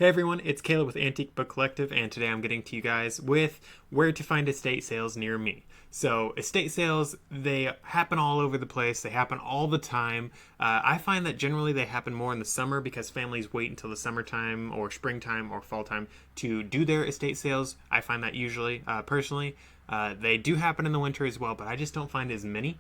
Hey everyone, it's Caleb with Antique Book Collective, and today I'm getting to you guys with where to find estate sales near me. So, estate sales, they happen all over the place, they happen all the time. I find that generally they happen more in the summer because families wait until the summertime or springtime or fall time to do their estate sales. I find that usually, personally. They do happen in the winter as well, but I just don't find as many.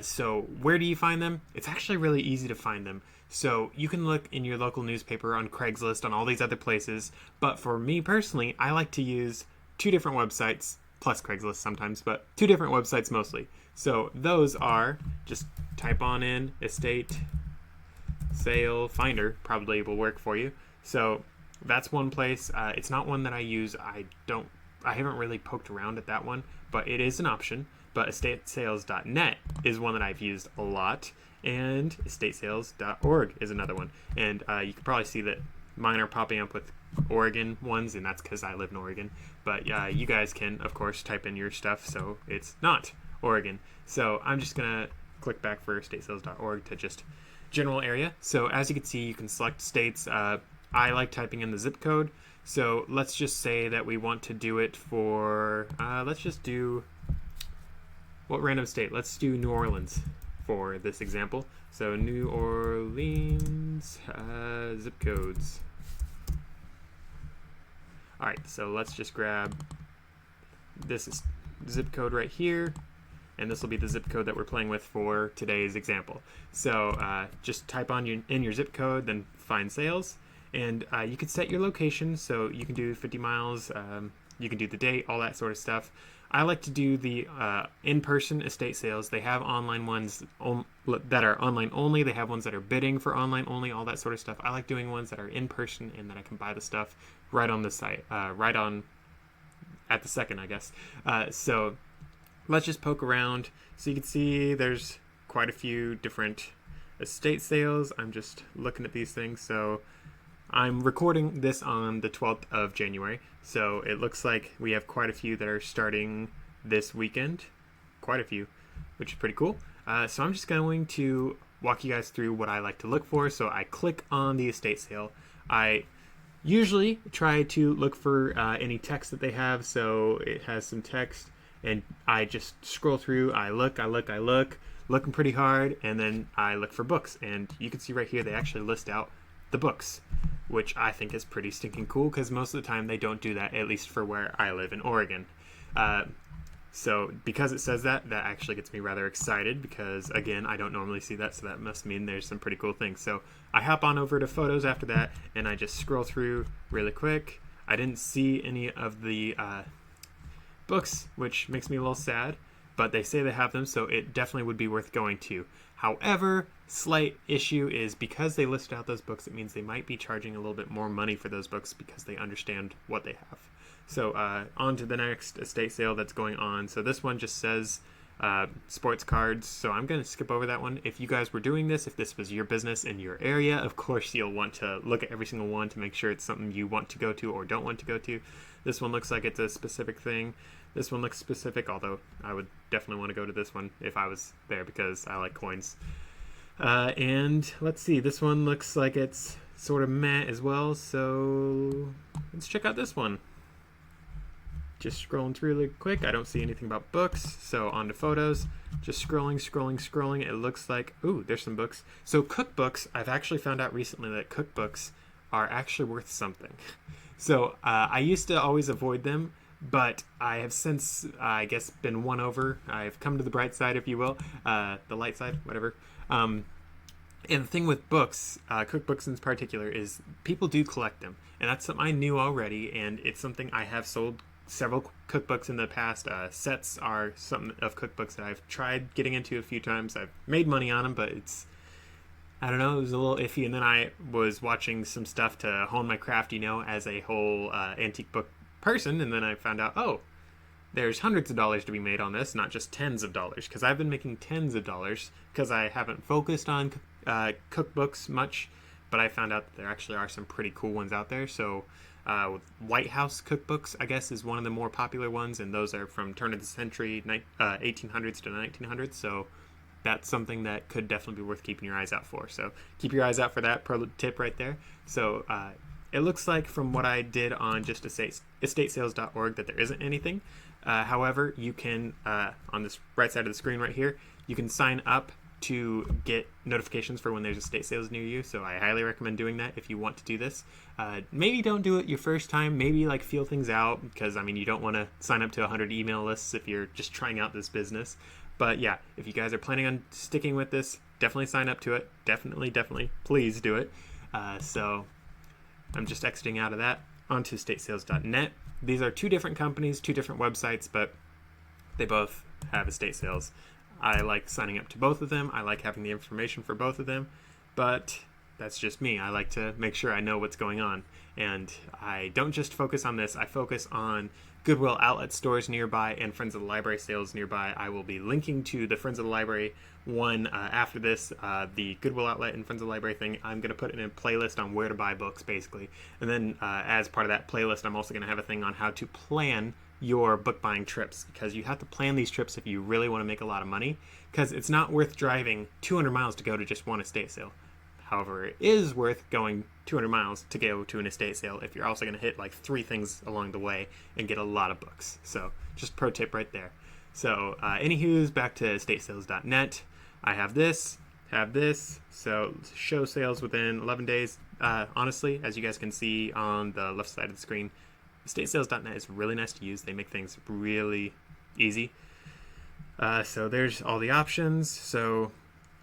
So where do you find them? It's actually really easy to find them. So you can look in your local newspaper, on Craigslist, on all these other places. But for me personally, I like to use two different websites, plus Craigslist sometimes, but two different websites mostly. So those are, just type on in estate sale finder, probably will work for you. So that's one place. It's not one that I use. I haven't really poked around at that one, but it is an option. But estatesales.net is one that I've used a lot, and estatesales.org is another one. And you can probably see that mine are popping up with Oregon ones, and that's because I live in Oregon. But you guys can, of course, type in your stuff so it's not Oregon. So I'm just going to click back for estatesales.org to just general area. So as you can see, you can select states. I like typing in the zip code. So let's just say that we want to do it for, let's just do, what random state? Let's do New Orleans for this example. So New Orleans zip codes. All right, so let's just grab this zip code right here, and this will be the zip code that we're playing with for today's example. So just type in your zip code, then find sales, and you can set your location. So you can do 50 miles, you can do the date, all that sort of stuff. I like to do the in-person estate sales. They have online ones that are online only. They have ones that are bidding for online only, all that sort of stuff. I like doing ones that are in person and that I can buy the stuff right on the site, right on at the second, I guess. So let's just poke around. So you can see there's quite a few different estate sales. I'm just looking at these things. So I'm recording this on the 12th of January, so it looks like we have quite a few that are starting this weekend. Quite a few, which is pretty cool. So I'm just going to walk you guys through what I like to look for. So I click on the estate sale. I usually try to look for any text that they have, so it has some text, and I just scroll through. I look, looking pretty hard, and then I look for books. And you can see right here they actually list out the books, which I think is pretty stinking cool because most of the time they don't do that, at least for where I live in Oregon. So because it says that actually gets me rather excited because, again, I don't normally see that, so that must mean there's some pretty cool things. So I hop on over to photos after that, and I just scroll through really quick. I didn't see any of the books, which makes me a little sad, but they say they have them, so it definitely would be worth going to. However, slight issue is because they listed out those books, it means they might be charging a little bit more money for those books because they understand what they have. So on to the next estate sale that's going on. So this one just says sports cards. So I'm going to skip over that one. If you guys were doing this, if this was your business in your area, of course you'll want to look at every single one to make sure it's something you want to go to or don't want to go to. This one looks like it's a specific thing. This one looks specific, although I would definitely want to go to this one if I was there because I like coins. And let's see, this one looks like it's sort of meh as well, so let's check out this one. Just scrolling through really quick. I don't see anything about books, so on to photos. Just scrolling. It looks like, ooh, there's some books. So cookbooks, I've actually found out recently that cookbooks are actually worth something. So I used to always avoid them, but I have since, I guess, been won over. I've come to the bright side, if you will, the light side, whatever. And the thing with books, cookbooks in particular, is people do collect them. And that's something I knew already, and it's something I have sold several cookbooks in the past. Sets are some of cookbooks that I've tried getting into a few times. I've made money on them, but it's, I don't know, it was a little iffy. And then I was watching some stuff to hone my craft, as a whole antique book person, and then I found out, oh, there's hundreds of dollars to be made on this, not just tens of dollars, because I've been making tens of dollars because I haven't focused on cookbooks much, but I found out that there actually are some pretty cool ones out there. So White House cookbooks, I guess, is one of the more popular ones, and those are from turn of the century, 1800s to 1900s, so that's something that could definitely be worth keeping your eyes out for. So keep your eyes out for that pro tip right there. So it looks like from what I did on just estatesales.org that there isn't anything. However, you can, on this right side of the screen right here, you can sign up to get notifications for when there's estate sales near you. So I highly recommend doing that if you want to do this. Maybe don't do it your first time. Maybe like feel things out, because I mean, you don't want to sign up to 100 email lists if you're just trying out this business. But yeah, if you guys are planning on sticking with this, definitely sign up to it. Definitely, please do it. So I'm just exiting out of that onto estatesales.net. These are two different companies, two different websites, but they both have estate sales. I like signing up to both of them. I like having the information for both of them, but that's just me. I like to make sure I know what's going on. And I don't just focus on this. I focus on Goodwill outlet stores nearby and Friends of the Library sales nearby. I will be linking to the Friends of the Library one after this. The Goodwill outlet and Friends of the Library thing, I'm going to put in a playlist on where to buy books, basically. And then as part of that playlist, I'm also going to have a thing on how to plan your book buying trips, because you have to plan these trips if you really want to make a lot of money, because it's not worth driving 200 miles to go to just one estate sale. However, it is worth going 200 miles to go to an estate sale if you're also going to hit like 3 things along the way and get a lot of books. So just pro tip right there. So anywho's, back to estatesales.net. I have this, so show sales within 11 days. Honestly, as you guys can see on the left side of the screen, estatesales.net is really nice to use. They make things really easy. So there's all the options. So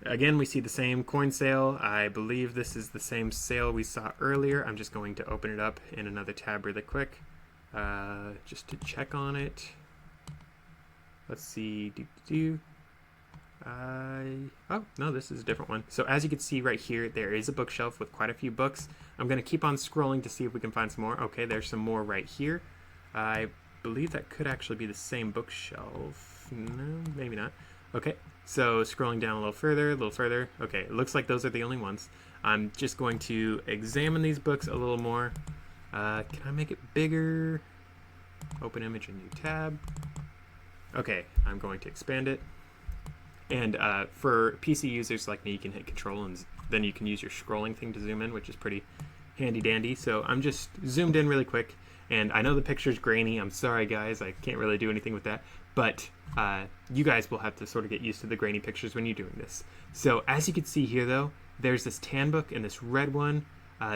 again, we see the same coin sale. I believe this is the same sale we saw earlier. I'm just going to open it up in another tab really quick, just to check on it. Let's see. Oh, no, this is a different one. So as you can see right here, there is a bookshelf with quite a few books. I'm going to keep on scrolling to see if we can find some more. Okay, there's some more right here. I believe that could actually be the same bookshelf. No, maybe not. Okay, so scrolling down a little further. Okay, it looks like those are the only ones. I'm just going to examine these books a little more. Can I make it bigger? Open image, a new tab. Okay, I'm going to expand it. And for PC users like me, you can hit Control and then you can use your scrolling thing to zoom in, which is pretty handy dandy. So I'm just zoomed in really quick, and I know the picture's grainy. I'm sorry, guys. I can't really do anything with that. But you guys will have to sort of get used to the grainy pictures when you're doing this. So as you can see here, though, there's this tan book and this red one.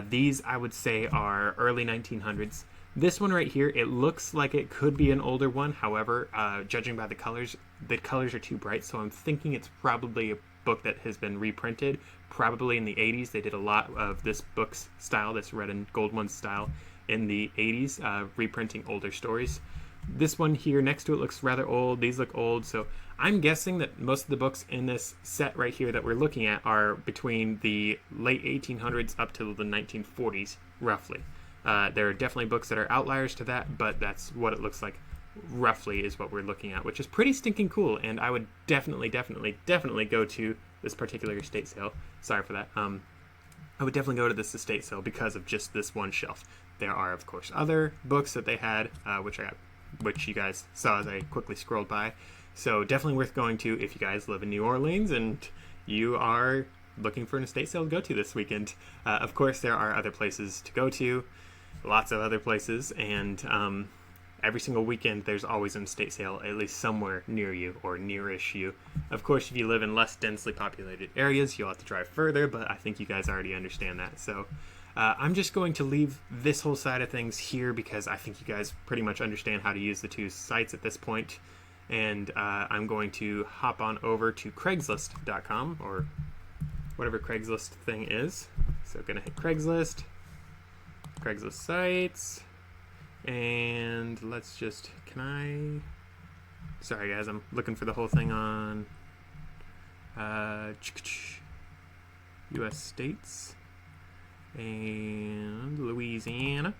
These, I would say, are early 1900s. This one right here, it looks like it could be an older one. However, judging by the colors are too bright, so I'm thinking it's probably a book that has been reprinted. Probably in the 80s. They did a lot of this book's style, this red and gold one style, in the 80s, reprinting older stories. This one here next to it looks rather old. These look old, so I'm guessing that most of the books in this set right here that we're looking at are between the late 1800s up to the 1940s, roughly. There are definitely books that are outliers to that, but that's what it looks like roughly is what we're looking at, which is pretty stinking cool, and I would definitely go to this particular estate sale. Sorry for that. I would definitely go to this estate sale because of just this one shelf. There are, of course, other books that they had, which you guys saw as I quickly scrolled by. So definitely worth going to if you guys live in New Orleans and you are looking for an estate sale to go to this weekend. Of course, there are other places to go to, lots of other places, and every single weekend there's always an estate sale at least somewhere near you or nearish you. Of course, if you live in less densely populated areas, you'll have to drive further, but I think you guys already understand that. So I'm just going to leave this whole side of things here because I think you guys pretty much understand how to use the two sites at this point. And I'm going to hop on over to Craigslist.com or whatever Craigslist thing is. So going to hit Craigslist sites, and let's just, sorry guys, I'm looking for the whole thing on U.S. states and Louisiana.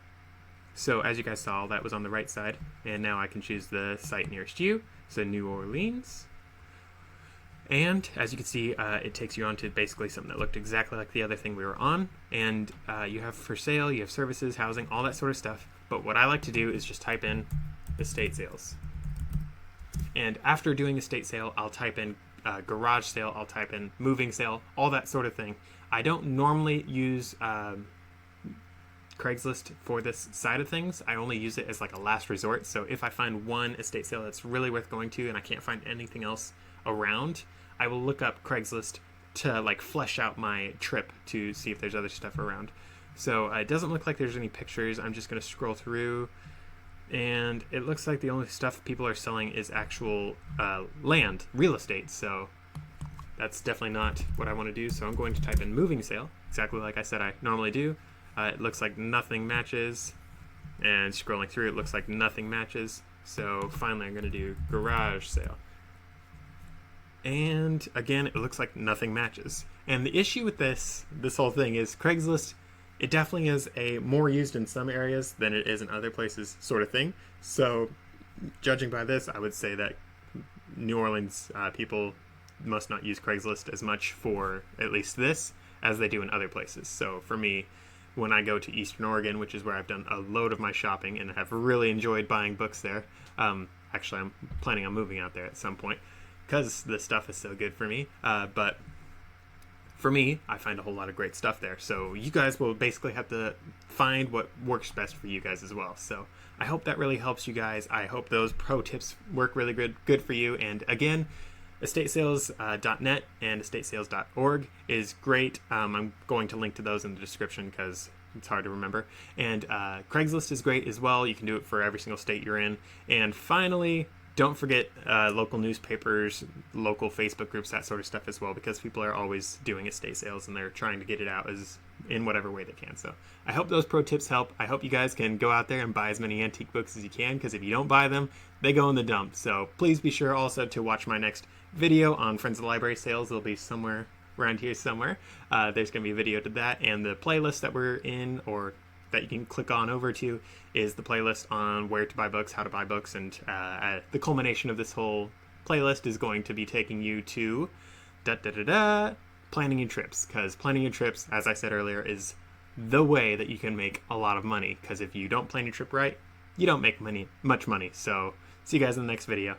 So as you guys saw, that was on the right side, and now I can choose the site nearest you, so New Orleans. And as you can see, it takes you on to basically something that looked exactly like the other thing we were on. And you have for sale, you have services, housing, all that sort of stuff. But what I like to do is just type in estate sales. And after doing estate sale, I'll type in garage sale, I'll type in moving sale, all that sort of thing. I don't normally use Craigslist for this side of things. I only use it as like a last resort. So if I find one estate sale that's really worth going to and I can't find anything else around, I will look up Craigslist to like flesh out my trip to see if there's other stuff around. So it doesn't look like there's any pictures. I'm just going to scroll through, and it looks like the only stuff people are selling is actual land, real estate. So that's definitely not what I want to do. So I'm going to type in moving sale, exactly like I said I normally do. It looks like nothing matches, and scrolling through it looks like nothing matches. So finally I'm going to do garage sale. And again, it looks like nothing matches. And the issue with this whole thing is Craigslist, it definitely is a more used in some areas than it is in other places sort of thing. So judging by this, I would say that New Orleans people must not use Craigslist as much for at least this as they do in other places. So for me, when I go to Eastern Oregon, which is where I've done a load of my shopping and have really enjoyed buying books there, actually I'm planning on moving out there at some point because the stuff is so good for me. But for me, I find a whole lot of great stuff there. So you guys will basically have to find what works best for you guys as well. So I hope that really helps you guys. I hope those pro tips work really good for you. And again, estatesales.net and estatesales.org is great. I'm going to link to those in the description because it's hard to remember. And Craigslist is great as well. You can do it for every single state you're in. And finally, don't forget local newspapers, local Facebook groups, that sort of stuff as well, because people are always doing estate sales and they're trying to get it out as in whatever way they can. So I hope those pro tips help. I hope you guys can go out there and buy as many antique books as you can, because if you don't buy them, they go in the dump. So please be sure also to watch my next video on Friends of the Library sales. It'll be somewhere around here somewhere. There's going to be a video to that, and the playlist that we're in, or that you can click on over to, is the playlist on where to buy books, how to buy books, and the culmination of this whole playlist is going to be taking you to planning your trips, because planning your trips, as I said earlier, is the way that you can make a lot of money, because if you don't plan your trip right, you don't make much money. So see you guys in the next video.